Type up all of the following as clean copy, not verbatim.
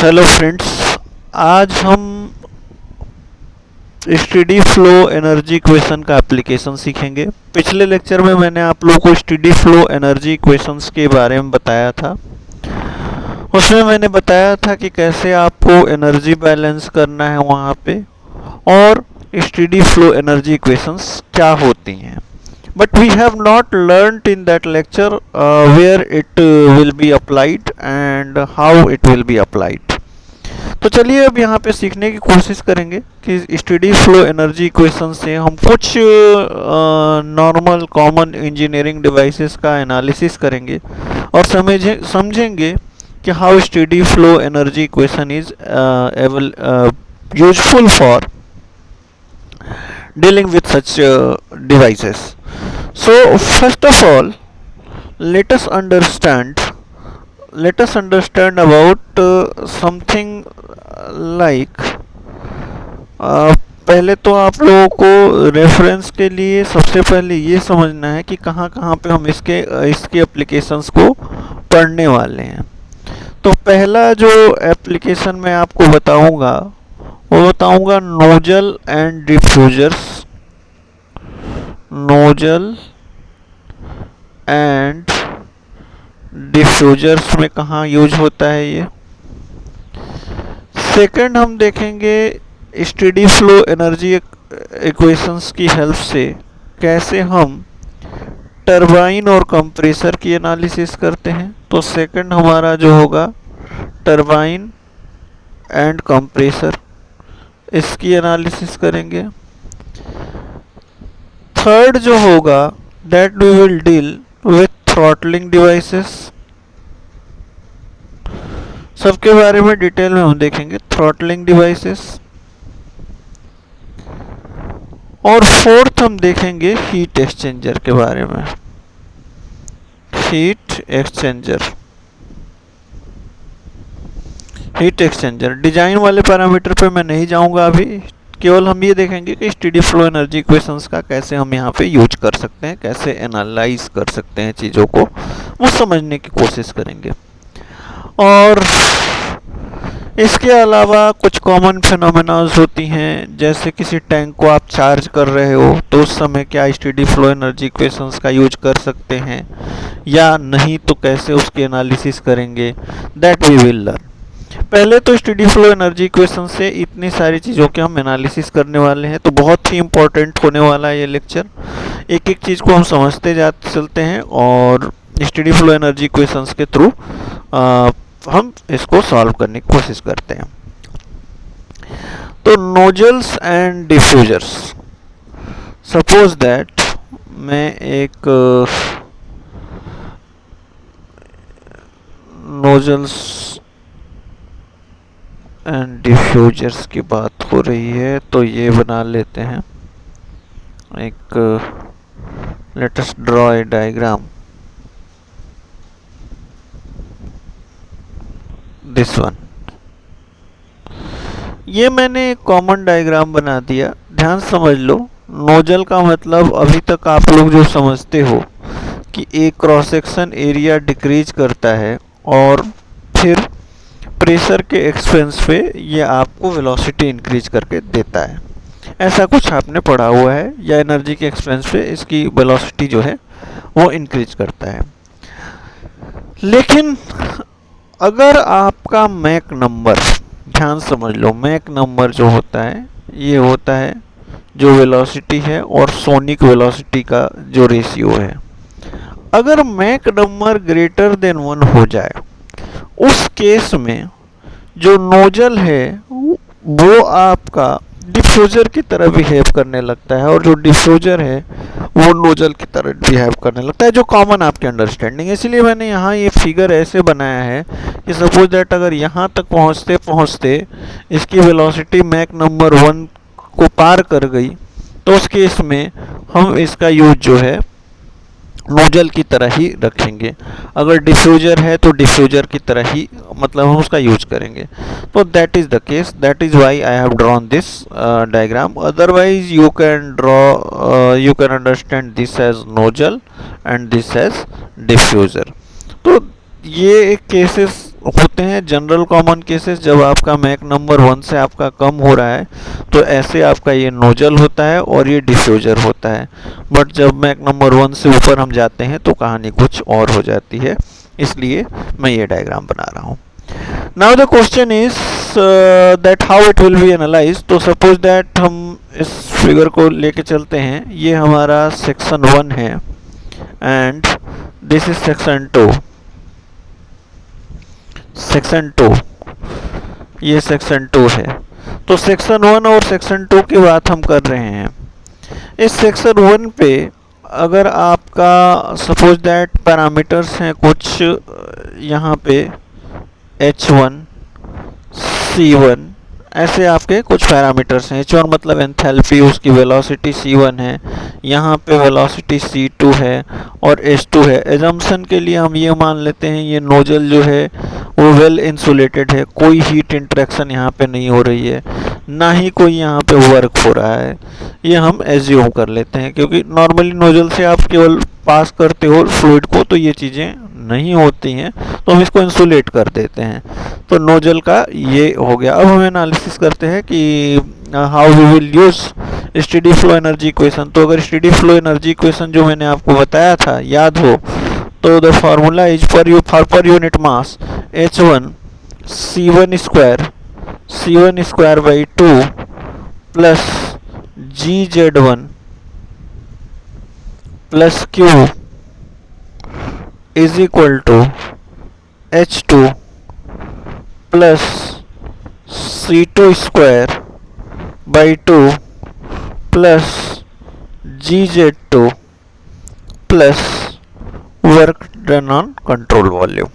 Hello friends, आज हम steady flow energy equation का एप्लीकेशन सीखेंगे। पिछले लेक्चर में मैंने आप लोगों को स्टेडी फ्लो एनर्जी इक्वेशंस के बारे में बताया था। उसमें मैंने बताया था कि कैसे आपको एनर्जी बैलेंस करना है वहाँ पे, और स्टेडी फ्लो एनर्जी इक्वेशंस क्या होती हैं। But we have not learned in that lecture where it will be applied and how it will be applied. तो चलिए अब यहाँ पे सीखने की कोशिश करेंगे कि स्टेडी फ्लो एनर्जी इक्वेशन से हम कुछ नॉर्मल कॉमन इंजीनियरिंग डिवाइसेस का एनालिसिस करेंगे और समझेंगे कि how steady flow energy equation is useful for dealing with such devices. So first of all, let us understand about something like पहले तो आप लोगों को रेफरेंस के लिए सबसे पहले ये समझना है कि कहाँ कहाँ पे हम इसके एप्लीकेशंस को पढ़ने वाले हैं। तो पहला जो एप्लीकेशन मैं आपको बताऊंगा वो बताऊंगा nozzle and diffusers. Nozzle and diffusers में कहाँ यूज होता है ये। सेकंड हम देखेंगे स्टेडी फ्लो एनर्जी इक्वेशंस की हेल्प से कैसे हम टरबाइन और कंप्रेसर की एनालिसिस करते हैं। तो सेकंड हमारा जो होगा टरबाइन एंड कंप्रेसर, इसकी एनालिसिस करेंगे। थर्ड जो होगा that we will deal with throttling devices. सबके बारे में डिटेल में हम देखेंगे, थ्रॉटलिंग डिवाइसेस। और फोर्थ हम देखेंगे हीट एक्सचेंजर के बारे में, हीट एक्सचेंजर। डिजाइन वाले पैरामीटर पे मैं नहीं जाऊंगा अभी, केवल हम ये देखेंगे कि स्टेडी फ्लो एनर्जी इक्वेशंस का कैसे हम यहाँ पे यूज कर सकते हैं, कैसे एनालाइज कर सकते हैं चीज़ों को, वो समझने की कोशिश करेंगे। और इसके अलावा कुछ कॉमन फिनोमेनाज होती हैं, जैसे किसी टैंक को आप चार्ज कर रहे हो तो उस समय क्या स्टेडी फ्लो एनर्जी इक्वेशंस का यूज कर सकते हैं या नहीं, तो कैसे उसकी एनालिसिस करेंगे, दैट वी विल लर्न। पहले तो स्टेडी फ्लो एनर्जी इक्वेशन से इतनी सारी चीज़ों के हम एनालिसिस करने वाले हैं, तो बहुत ही इम्पोर्टेंट होने वाला है ये लेक्चर। एक एक चीज़ को हम समझते चलते हैं और स्टेडी फ्लो एनर्जी इक्वेशंस के थ्रू हम इसको सॉल्व करने की कोशिश करते हैं। तो nozzles and diffusers, suppose that मैं एक नोजल्स एंड डिफ्यूजर्स की बात हो रही है, तो ये बना लेते हैं एक, let us draw a diagram, this one. ये मैंने एक कॉमन डायग्राम बना दिया, ध्यान समझ लो। नोजल का मतलब अभी तक आप लोग जो समझते हो कि एक क्रॉस सेक्शन एरिया डिक्रीज करता है और फिर प्रेशर के एक्सपेंस पे ये आपको वेलोसिटी इंक्रीज करके देता है, ऐसा कुछ आपने पढ़ा हुआ है, या एनर्जी के एक्सपेंस पे इसकी वेलोसिटी जो है वो इंक्रीज करता है। लेकिन अगर आपका मैक नंबर, ध्यान समझ लो, मैक नंबर जो होता है ये होता है जो वेलोसिटी है और सोनिक वेलोसिटी का जो रेशियो है। अगर मैक नंबर ग्रेटर देन 1 हो जाए, उस केस में जो नोजल है वो आपका डिफ्यूजर की तरह बिहेव करने लगता है, और जो डिफ्यूजर है वो नोजल की तरह बिहेव करने लगता है, जो कॉमन आपके अंडरस्टैंडिंग है। इसलिए मैंने यहाँ ये फिगर ऐसे बनाया है कि सपोज दैट अगर यहाँ तक पहुँचते पहुँचते इसकी वेलोसिटी मैक नंबर 1 को पार कर गई, तो उस केस में हम इसका यूज जो है नोजल की तरह ही रखेंगे। अगर डिफ्यूजर है तो डिफ्यूजर की तरह ही, मतलब हम उसका यूज करेंगे। तो that is the case, that is why I have drawn this diagram. Otherwise you can understand this as nozzle and this as diffuser. तो ये केसेस होते हैं जनरल कॉमन केसेस, जब आपका मैक नंबर 1 से आपका कम हो रहा है तो ऐसे आपका ये नोजल होता है और ये डिफ्यूजर होता है। बट जब मैक नंबर 1 से ऊपर हम जाते हैं तो कहानी कुछ और हो जाती है, इसलिए मैं ये डायग्राम बना रहा हूँ। Now the question is that how it will be analyse. तो सपोज दैट हम इस फिगर को लेके चलते हैं, ये हमारा सेक्शन 1 है and this is section 2। Section 2, ये सेक्शन 2 है। तो सेक्शन 1 और सेक्शन 2 की बात हम कर रहे हैं। इस सेक्शन 1 पे अगर आपका सपोज दैट पैरामीटर्स हैं कुछ यहाँ पे H1, C1, ऐसे आपके कुछ पैरामीटर्स हैं। H1 मतलब एंथैल्पी, उसकी वेलोसिटी C1 है, यहाँ पे वेलोसिटी C2 है और H2 है। एजम्पशन के लिए हम ये मान लेते हैं ये नोजल जो है वो वेल इंसुलेटेड है, कोई हीट इंटरेक्शन यहाँ पे नहीं हो रही है, ना ही कोई यहाँ पे वर्क हो रहा है, ये हम एज्यूम कर लेते हैं। क्योंकि नॉर्मली नोजल से आप केवल पास करते हो फ्लूइड को तो ये चीज़ें नहीं होती हैं, तो हम इसको इंसुलेट कर देते हैं। तो नोजल का ये हो गया। अब हम एनालिसिस करते हैं कि how we will use steady flow energy equation. तो अगर स्टेडी फ्लो एनर्जी इक्वेशन जो मैंने आपको बताया था याद हो, तो the formula is per unit mass H1 C1 square by 2 plus GZ1 plus Q is equal to H2 plus C2 square by 2 plus GZ2 plus work done on control volume.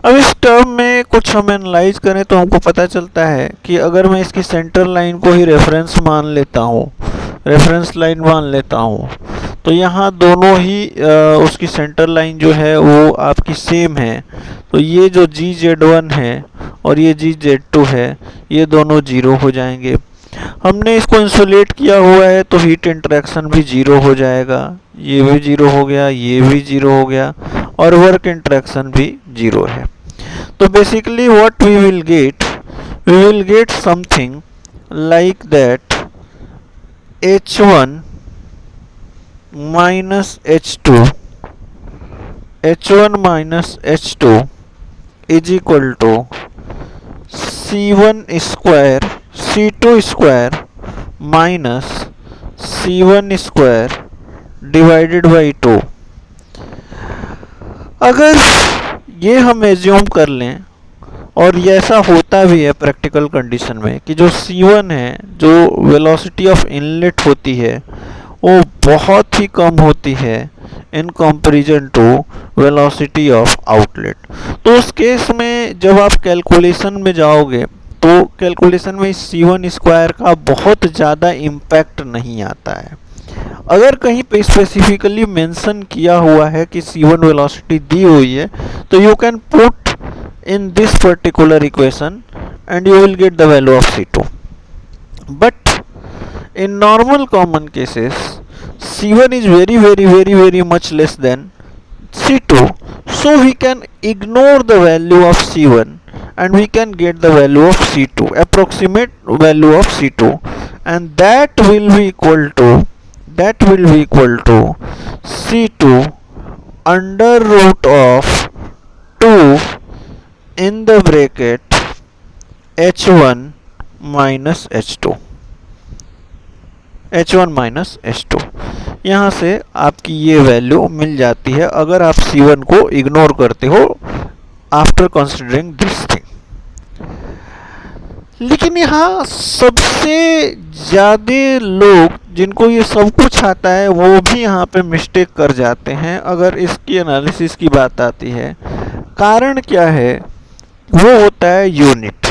अब इस टर्म में कुछ हम analyse करें तो हमको पता चलता है कि अगर मैं इसकी सेंटर लाइन को ही रेफरेंस मान लेता हूँ, रेफरेंस लाइन मान लेता हूँ, तो यहाँ दोनों ही उसकी सेंटर लाइन जो है वो आपकी सेम है। तो ये जो GZ1 है और ये GZ2 है ये दोनों जीरो हो जाएंगे। हमने इसको इंसुलेट किया हुआ है तो हीट इंटरेक्शन भी जीरो हो जाएगा, ये भी जीरो हो गया, ये भी जीरो हो गया और वर्क इंटरेक्शन भी जीरो है। तो basically what we will get something like that H1 minus H2 is equal to C2 square minus C1 square divided by 2। अगर ये हम एज्यूम कर लें, और ये ऐसा होता भी है प्रैक्टिकल कंडीशन में, कि जो C1 है, जो वेलोसिटी ऑफ इनलेट होती है वो बहुत ही कम होती है in comparison to velocity of outlet. तो उस केस में जब आप कैलकुलेशन में जाओगे तो कैलकुलेशन में C1 स्क्वायर का बहुत ज़्यादा इम्पैक्ट नहीं आता है। अगर कहीं पे स्पेसिफिकली मेंशन किया हुआ है कि C1 वेलोसिटी दी हुई है तो you can put in this particular equation and you will gate the value of C2। But in normal common cases C1 is very much less than C2, so we can ignore the value of C1 and we can get the value of C2, approximate value of C2, and that will be equal to C2 under root of 2 in the bracket H1 minus H2, H1 minus H2। यहाँ से आपकी ये value मिल जाती है अगर आप C1 को ignore करते हो आफ्टर कंसिडरिंग दिस थिंग। लेकिन यहाँ सबसे ज़्यादा लोग जिनको ये सब कुछ आता है वो भी यहाँ पे मिस्टेक कर जाते हैं अगर इसकी एनालिसिस की बात आती है। कारण क्या है? वो होता है यूनिट।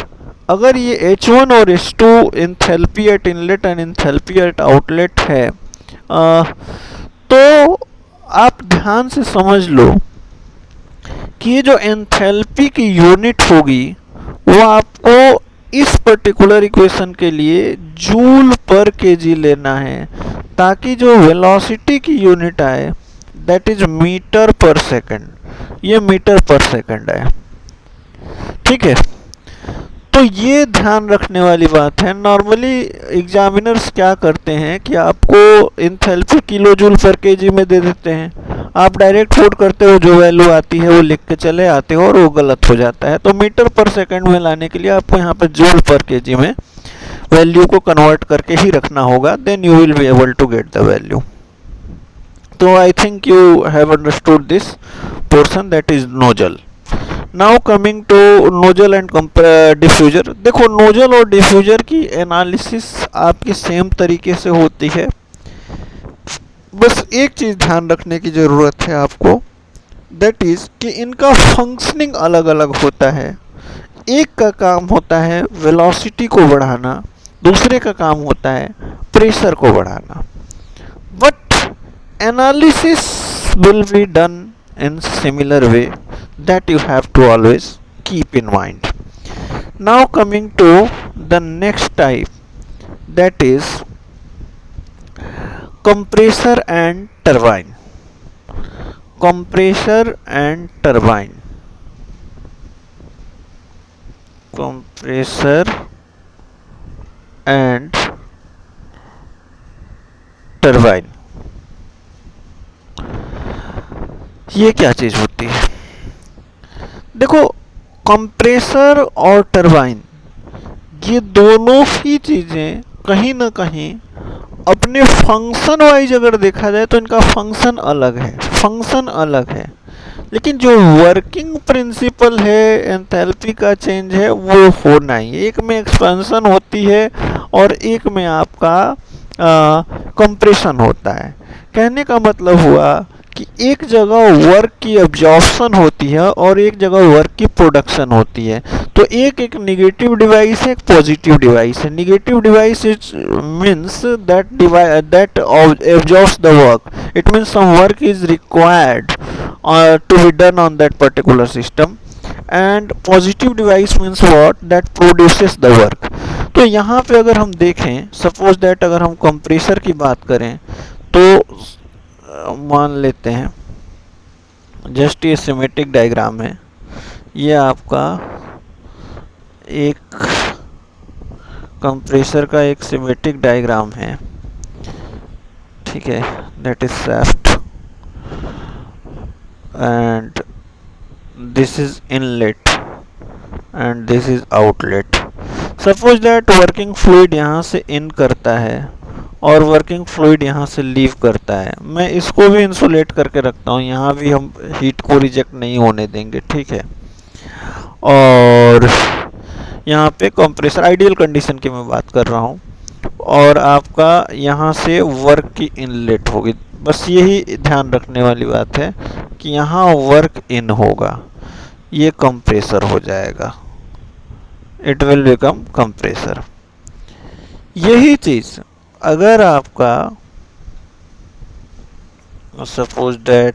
अगर ये H1 और H2 enthalpy eight inlet and enthalpy eight outlet है तो आप ध्यान से समझ लो कि ये जो एंथैल्पी की यूनिट होगी वो आपको इस पर्टिकुलर इक्वेशन के लिए जूल पर केजी लेना है, ताकि जो वेलोसिटी की यूनिट आए दैट इज मीटर पर सेकंड। ये मीटर पर सेकंड है। ठीक है। तो ये ध्यान रखने वाली बात है। नॉर्मली एग्जामिनर्स क्या करते हैं कि आपको एंथैल्पी किलो जूल पर केजी में दे देते हैं, आप डायरेक्ट पुट करते हो, जो वैल्यू आती है वो लिख के चले आते हो और वो गलत हो जाता है। तो मीटर पर सेकंड में लाने के लिए आपको यहाँ पे जूल पर केजी में वैल्यू को कन्वर्ट करके ही रखना होगा, then you will be able to get the value. तो I think you have understood this portion, that is nozzle. Now coming to nozzle and diffuser. देखो नोजल और डिफ्यूजर की एनालिसिस आपकी सेम तरीके से होती है, बस एक चीज़ ध्यान रखने की ज़रूरत है आपको, दैट इज़ कि इनका फंक्शनिंग अलग अलग होता है। एक का काम होता है वेलोसिटी को बढ़ाना, दूसरे का काम होता है प्रेशर को बढ़ाना, but analysis will be done in similar way, that you have to always keep in mind. Now coming to the next type, that is compressor and turbine. Compressor and turbine. Compressor and turbine. ये क्या चीज़ होती है? देखो compressor और turbine, ये दोनों ही चीज़ें कहीं ना कहीं अपने फंक्शन वाइज अगर देखा जाए तो इनका फंक्शन अलग है, फंक्शन अलग है, लेकिन जो वर्किंग प्रिंसिपल है, एंथैल्पी का चेंज है, वो होना ही। एक में एक्सपेंशन होती है और एक में आपका कंप्रेशन होता है। कहने का मतलब हुआ कि एक जगह वर्क की एब्जॉर्प्शन होती है और एक जगह वर्क की प्रोडक्शन होती है। तो एक नेगेटिव डिवाइस है, एक पॉजिटिव डिवाइस है। Negative device is means that absorbs the work, it means some work is required to be done on that particular system, and positive device means what, that produces the work. तो यहाँ पे अगर हम देखें, suppose that अगर हम compressor की बात करें तो मान लेते हैं जस्ट ये सिमेट्रिक डायग्राम है, ये आपका एक कंप्रेसर का एक सिमेट्रिक डायग्राम है, ठीक है, that is shaft and this is inlet and this is outlet. Suppose that working fluid यहाँ से इन करता है और वर्किंग फ्लूइड यहाँ से लीव करता है। मैं इसको भी इंसुलेट करके रखता हूँ, यहाँ भी हम हीट को रिजेक्ट नहीं होने देंगे, ठीक है। और यहाँ पे कंप्रेसर आइडियल कंडीशन की मैं बात कर रहा हूँ, और आपका यहाँ से वर्क की इनलेट होगी। बस यही ध्यान रखने वाली बात है कि यहाँ वर्क इन होगा, ये कंप्रेसर हो जाएगा, इट विल बिकम कंप्रेसर। यही चीज़ अगर आपका सपोज दैट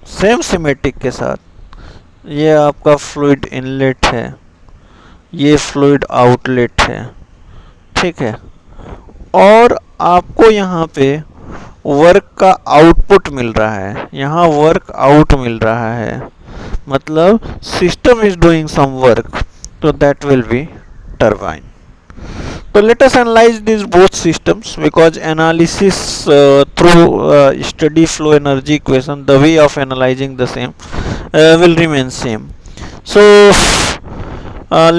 सेम सिमेट्रिक के साथ ये आपका फ्लूइड इनलेट है, ये फ्लूइड आउटलेट है, ठीक है, और आपको यहाँ पे वर्क का आउटपुट मिल रहा है, यहाँ वर्क आउट मिल रहा है, मतलब system is doing some work, तो that will be turbine. So let us analyze these both systems, because analysis through steady flow energy equation, the way of analyzing the same will remain same. So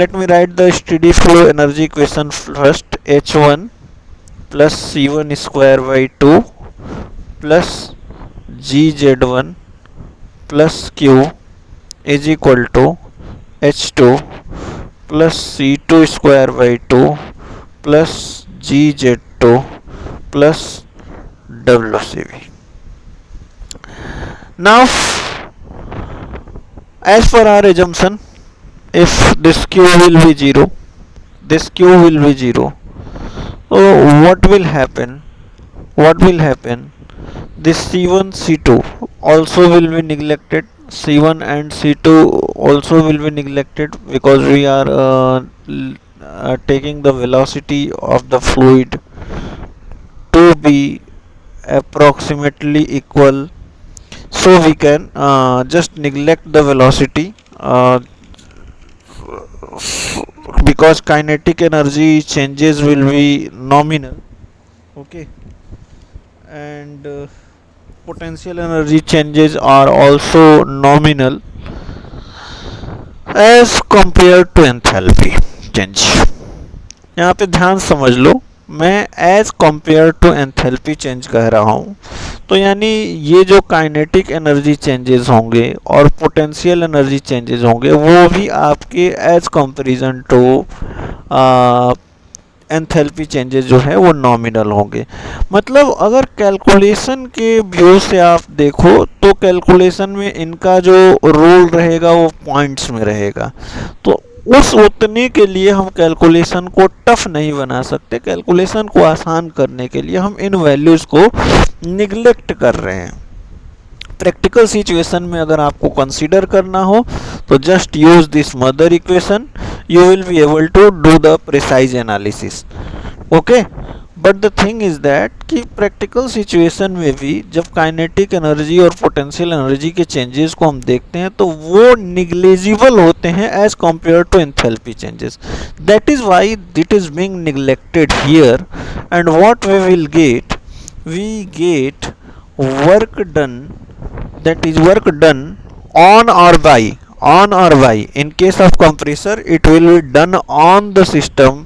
let me write the steady flow energy equation first. H1 plus C1 square by 2 plus GZ1 plus Q is equal to H2 plus C2 square by 2 plus GZ2 plus WCV. Now, as per our assumption, if this Q will be 0, this Q will be 0, so what will happen? What will happen? This C1, C2 also will be neglected. C1 and C2 also will be neglected, because we are taking the velocity of the fluid to be approximately equal, so we can just neglect the velocity, because kinetic energy changes will be nominal. Okay, and potential energy changes are also nominal as compared to enthalpy change. यहाँ पे ध्यान समझ लो, मैं as compare to enthalpy change कह रहा हूँ, तो यानी ये जो काइनेटिक एनर्जी चेंजेस होंगे और पोटेंशियल एनर्जी चेंजेस होंगे वो भी आपके as comparison to enthalpy changes जो है वो नॉमिनल होंगे। मतलब अगर कैलकुलेशन के व्यू से आप देखो तो कैलकुलेशन में इनका जो रोल रहेगा वो पॉइंट्स में रहेगा, तो उस उतने के लिए हम कैलकुलेशन को टफ नहीं बना सकते। कैलकुलेशन को आसान करने के लिए हम इन वैल्यूज़ को निगलेक्ट कर रहे हैं। प्रैक्टिकल सिचुएशन में अगर आपको कंसीडर करना हो तो just use this mother equation, you will be able to do the precise analysis. Okay, but the thing is that कि प्रैक्टिकल सिचुएशन में भी जब काइनेटिक एनर्जी और पोटेंशियल एनर्जी के चेंजेस को हम देखते हैं तो वो निग्लेजिबल होते हैं as compare to enthalpy changes. That is why it is being neglected here, and what we get work done, that is work done on or by. In case of compressor it will be done on the system,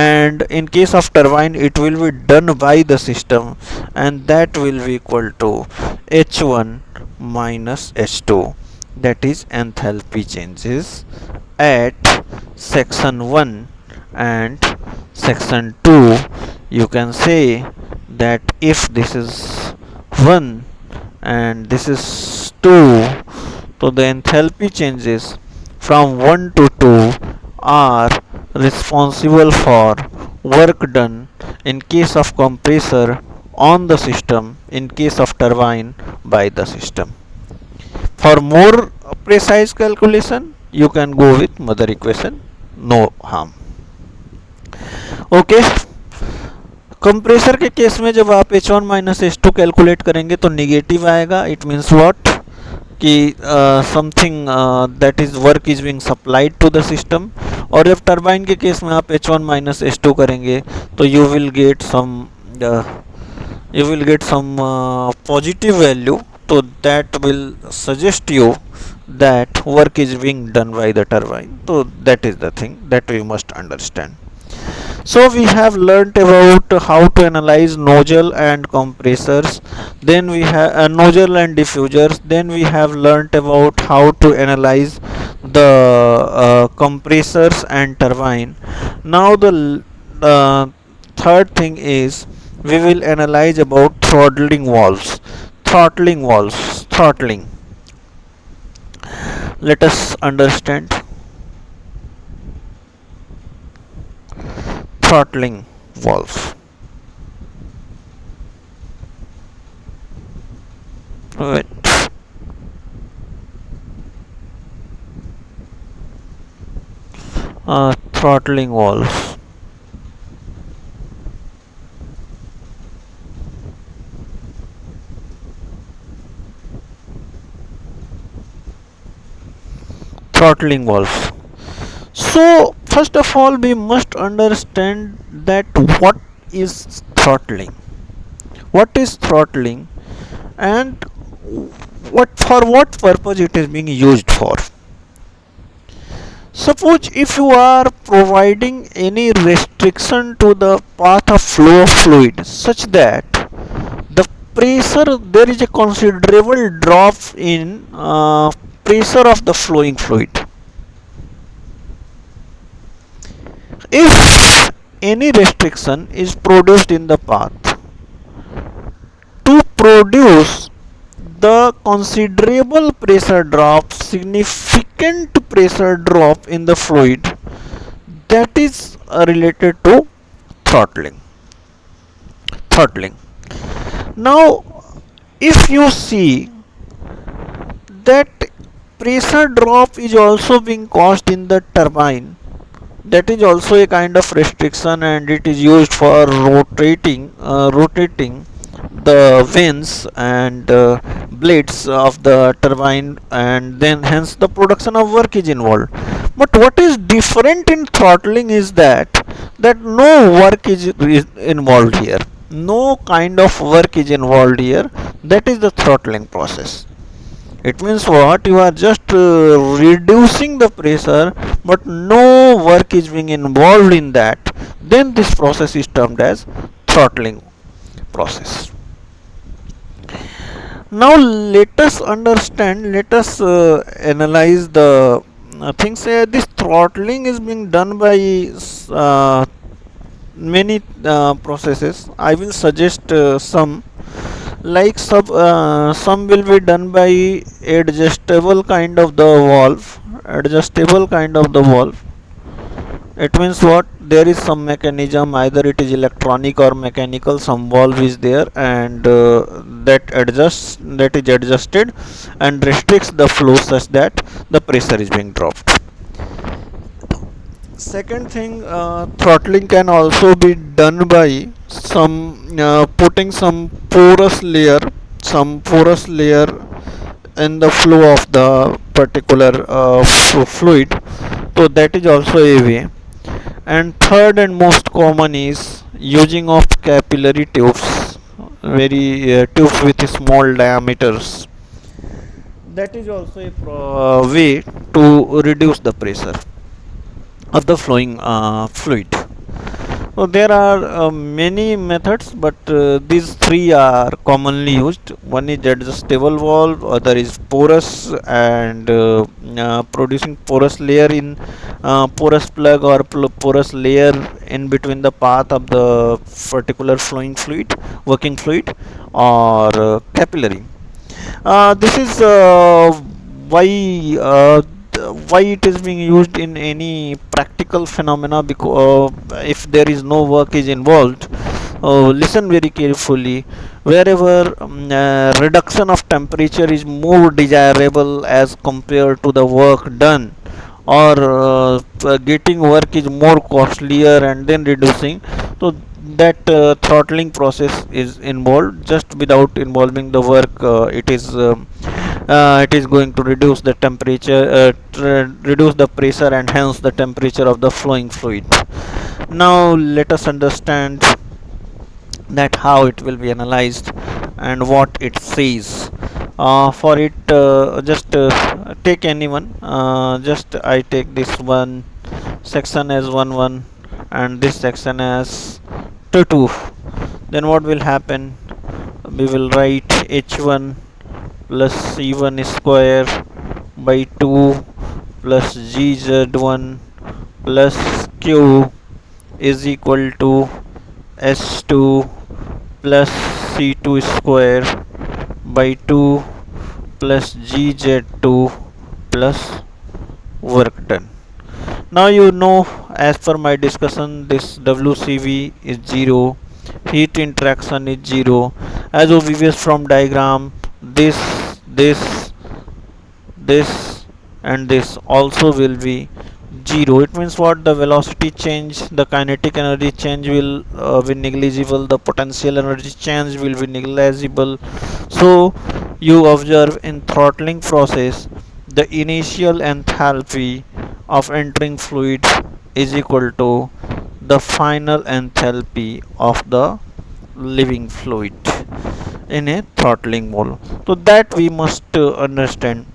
and in case of turbine it will be done by the system, and that will be equal to H1 minus H2, that is enthalpy changes at section 1 and section 2. You can say that if this is 1 and this is 2, so the enthalpy changes from 1 to 2 are responsible for work done in case of compressor on the system, in case of turbine by the system. For more precise calculation you can go with mother equation, no harm. Okay, compressor के case में जब आप H1 minus H2 calculate करेंगे तो negative आएगा। It means what कि something that is work is being supplied to the system. और जब टरबाइन के केस में आप H1 माइनस H2 करेंगे तो you will get some positive value, तो that will suggest you that work is being done by the turbine. So that is the thing that we must understand. So we have learnt about how to analyze nozzle and compressors, then we have nozzle and diffusers, then we have learnt about how to analyze the compressors and turbine. Now the third thing is we will analyze about throttling valves. Let us understand throttling valves. Right. Throttling valves. Throttling valves. So first of all we must understand that what is throttling, and what purpose it is being used for. Suppose if you are providing any restriction to the path of flow of fluid such that the pressure, there is a considerable drop in pressure of the flowing fluid. If any restriction is produced in the path to produce the considerable pressure drop, significant pressure drop in the fluid, that is related to throttling. Now if you see that pressure drop is also being caused in the turbine, that is also a kind of restriction, and it is used for rotating the vanes and blades of the turbine, and then hence the production of work is involved. But what is different in throttling is that no work is involved here, no kind of work is involved here. That is the throttling process. It means what? You are just reducing the pressure, but no work is being involved in that. Then this process is termed as throttling process. Now let us understand, let us analyze the things. This throttling is being done by uh, many processes. I will suggest some, like some will be done by adjustable kind of the valve. It means what? There is some mechanism, either it is electronic or mechanical, some valve is there, and that is adjusted and restricts the flow such that the pressure is being dropped. Second thing, throttling can also be done by some putting some porous layer in the flow of the particular fluid. So that is also a way. And third and most common is using of capillary tubes, very tubes with small diameters. That is also a way to reduce the pressure of the flowing fluid. So there are many methods, but these three are commonly used. One is adjustable valve, other is porous, and producing porous layer in porous plug or porous layer in between the path of the particular flowing fluid, working fluid, or capillary. This is why why it is being used in any practical phenomena, because if there is no work is involved, listen very carefully. Wherever reduction of temperature is more desirable as compared to the work done, or getting work is more costlier and then reducing, so that throttling process is involved. Just without involving the work, it is going to reduce the temperature, reduce the pressure, and hence the temperature of the flowing fluid. Now let us understand that how it will be analyzed and what it says. For it, just take anyone. Just I take this one section as 1 and this section as 2. Then what will happen? We will write h1 plus c1 square by 2 plus gz1 plus q is equal to s2 plus c2 square by 2 plus gz2 plus work done. Now you know, as per my discussion, this WCV is 0, heat interaction is 0. As obvious from diagram, this, this and this also will be 0. It means what? The velocity change, the kinetic energy change will be negligible, the potential energy change will be negligible. So you observe in throttling process, the initial enthalpy of entering fluid is equal to the final enthalpy of the leaving fluid in a throttling mode. So that we must understand.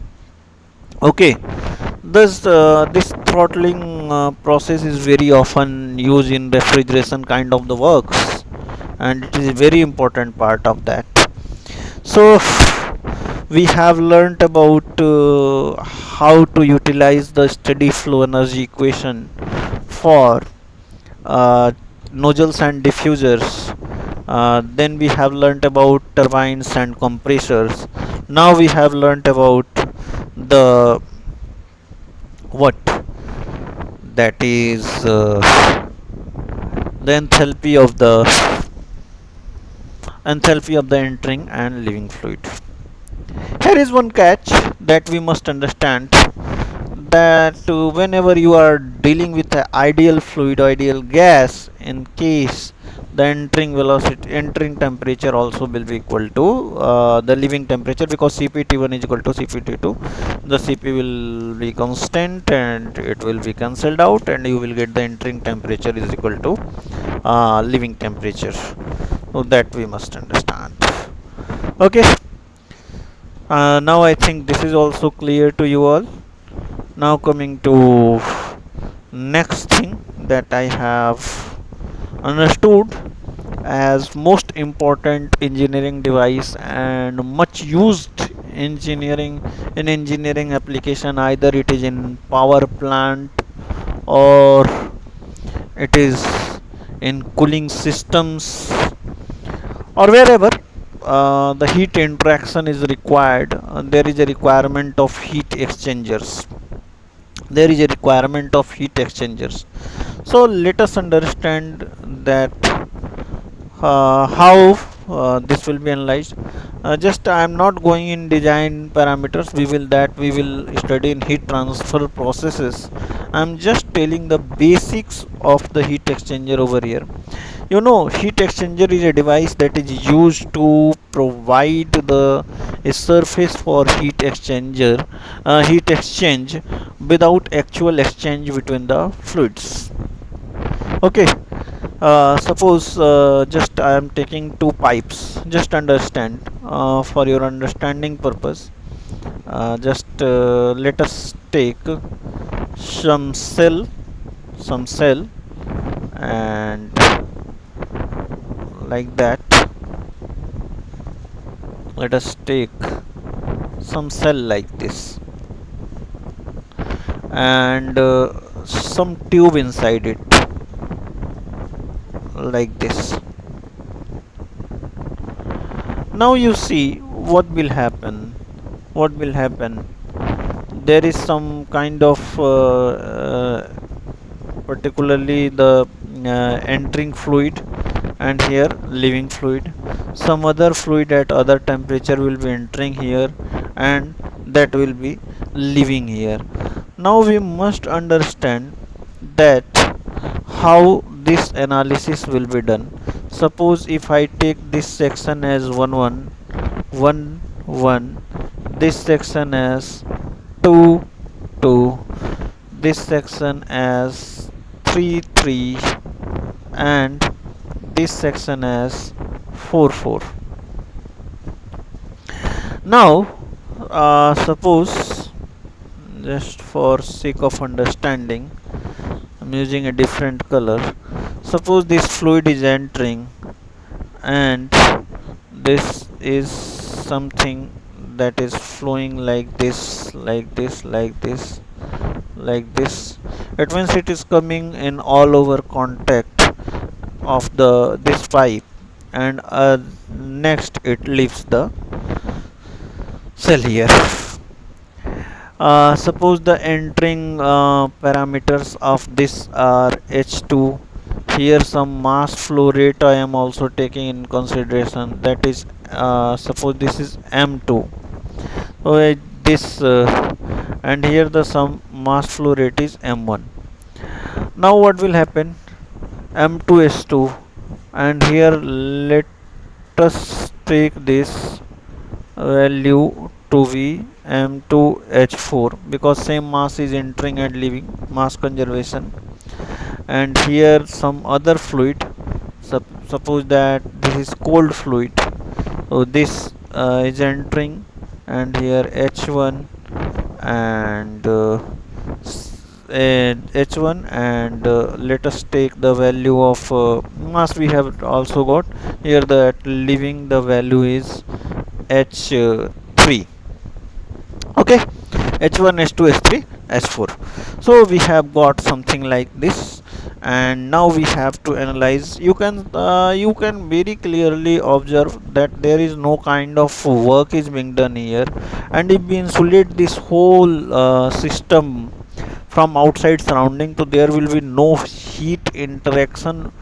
Okay, this throttling process is very often used in refrigeration kind of the works, and it is a very important part of that. So we have learnt about how to utilize the steady flow energy equation for uh, nozzles and diffusers. Then we have learnt about turbines and compressors. Now we have learnt about the what? That is the enthalpy of the entering and leaving fluid. Here is one catch that we must understand, that whenever you are dealing with an ideal fluid, ideal gas, in case the entering temperature also will be equal to the leaving temperature, because cpt1 is equal to cpt2, the cp will be constant and it will be cancelled out, and you will get the entering temperature is equal to leaving temperature. So that we must understand. Okay, now I think this is also clear to you all. Now coming to next thing that I have understood as most important engineering device and much used engineering in engineering application, either it is in power plant or it is in cooling systems or wherever the heat interaction is required, there is a requirement of heat exchangers. So let us understand that how this will be analyzed. Just I am not going in design parameters, we will study in heat transfer processes. I am just telling the basics of the heat exchanger over here. You know, heat exchanger is a device that is used to provide a surface for heat exchange without actual exchange between the fluids. Okay, suppose just I am taking two pipes. Just understand, for your understanding purpose. Just let us take some cell, and like that. Let us take some cell like this, and some tube inside it, like this. Now you see what will happen. There is some kind of particularly the entering fluid, and here leaving fluid. Some other fluid at other temperature will be entering here, and that will be leaving here. Now we must understand that how this analysis will be done. Suppose if I take this section as 1 1, this section as 2 2, this section as 3 3, and this section as 4 4. Now suppose, just for sake of understanding, I'm using a different color. Suppose this fluid is entering, and this is something that is flowing like this. It means it is coming in all over contact of this pipe, and next it leaves the cell here. Suppose the entering parameters of this are H2. Here some mass flow rate I am also taking in consideration, that is suppose this is M2. So this and here the some mass flow rate is M1. Now what will happen? M2S2, and here let us take this value to be M2H4, because same mass is entering and leaving, mass conservation. And here some other fluid, suppose that this is cold fluid, so this is entering, and here H1 and H1, and let us take the value of mass we have also got here, that leaving the value is H3. Okay, H1 H2 H3 H4. So we have got something like this, and now we have to analyze. You can very clearly observe that there is no kind of work is being done here, and if we insulate this whole system from outside surrounding, so there will be no heat interaction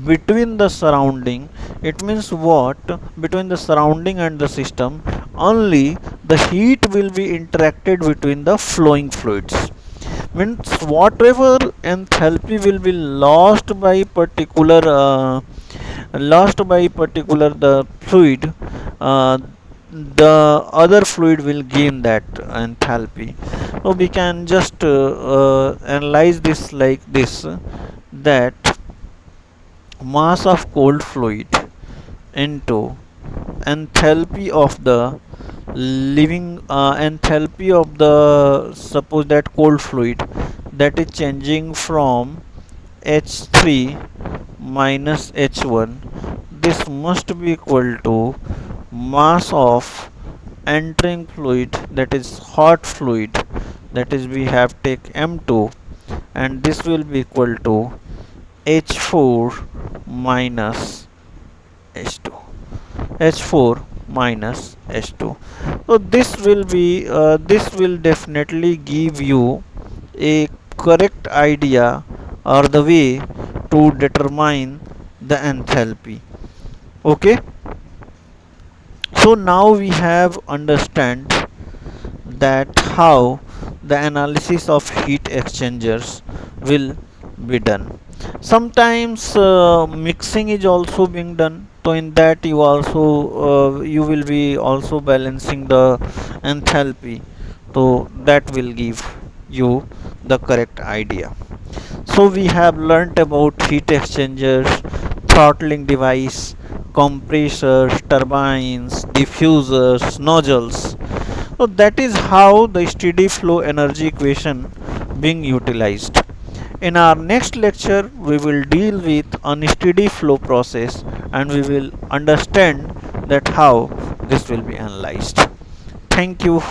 between the surrounding. It means what? Between the surrounding and the system, only the heat will be interacted between the flowing fluids. Means whatever enthalpy will be lost by particular the fluid, uh, the other fluid will gain that enthalpy. So we can just analyze this like this, that mass of cold fluid into enthalpy of the enthalpy of the, suppose that cold fluid that is changing from H3 minus H1, this must be equal to mass of entering fluid, that is hot fluid, that is we have take M2, and this will be equal to H4 minus H2. H4 minus H2. So this will definitely give you a correct idea or the way to determine the enthalpy. Okay, so now we have understand that how the analysis of heat exchangers will be done. Sometimes mixing is also being done, so in that you will be also balancing the enthalpy, so that will give you the correct idea. So we have learnt about heat exchangers, throttling device, compressors, turbines, diffusers, nozzles. So that is how the steady flow energy equation being utilized. In our next lecture, we will deal with unsteady flow process, and we will understand that how this will be analyzed. Thank you.